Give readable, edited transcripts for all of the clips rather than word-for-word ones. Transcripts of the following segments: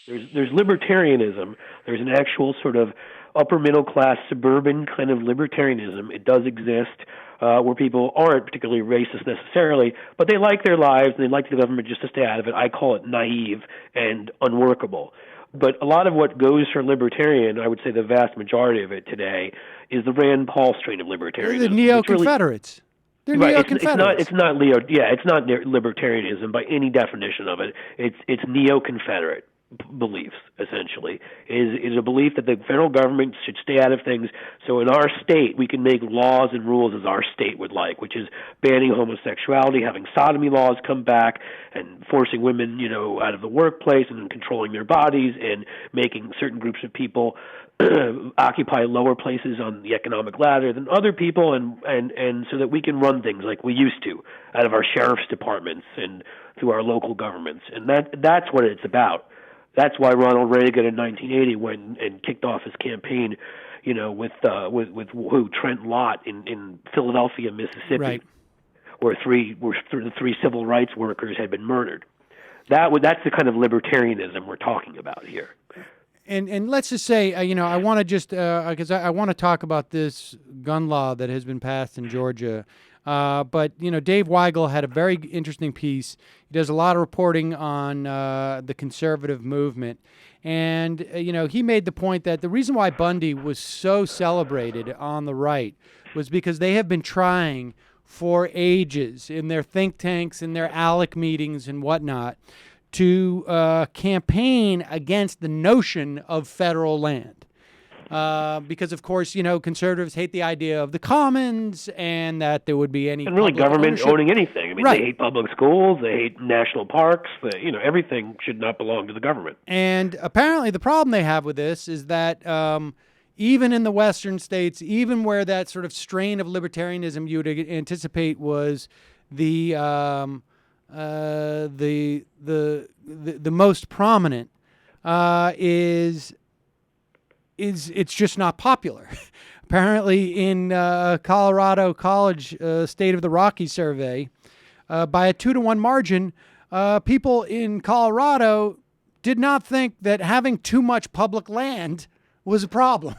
There's libertarianism. There's an actual sort of upper middle class suburban kind of libertarianism. It does exist where people aren't particularly racist necessarily, but they like their lives and they like the government just to stay out of it. I call it naive and unworkable. But a lot of what goes for libertarian, I would say the vast majority of it today, is the Rand Paul strain of libertarianism. The neo-Confederates. They're Right, neo-Confederates. it's not Leo. Yeah, it's not libertarianism by any definition of it. It's neo-Confederate beliefs essentially. Is a belief that the federal government should stay out of things. So in our state, we can make laws and rules as our state would like, which is banning homosexuality, having sodomy laws come back, and forcing women, out of the workplace and controlling their bodies, and making certain groups of people occupy lower places on the economic ladder than other people, and so that we can run things like we used to out of our sheriff's departments and through our local governments. And that's what it's about. That's why Ronald Reagan in 1980 went and kicked off his campaign, with Trent Lott in Philadelphia, Mississippi, right, where the three civil rights workers had been murdered. That's the kind of libertarianism we're talking about here. And let's just say, I want to just because I want to talk about this gun law that has been passed in Georgia. But Dave Weigel had a very interesting piece. He does a lot of reporting on the conservative movement, and he made the point that the reason why Bundy was so celebrated on the right was because they have been trying for ages in their think tanks, in their ALEC meetings and whatnot, to campaign against the notion of federal land. Because, of course, conservatives hate the idea of the commons and that there would be any and really government ownership. Owning anything. I mean, Right. They hate public schools, they hate national parks, everything should not belong to the government. And apparently the problem they have with this is that even in the Western states, even where that sort of strain of libertarianism you would anticipate was the most prominent, is it's just not popular. Apparently in Colorado College State of the Rockies survey, by a 2-to-1 margin, people in Colorado did not think that having too much public land was a problem.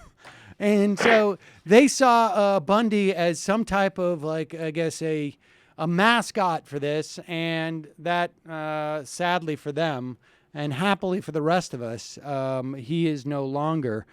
And so they saw Bundy as some type of, a mascot for this, and that, sadly for them, and happily for the rest of us, he is no longer.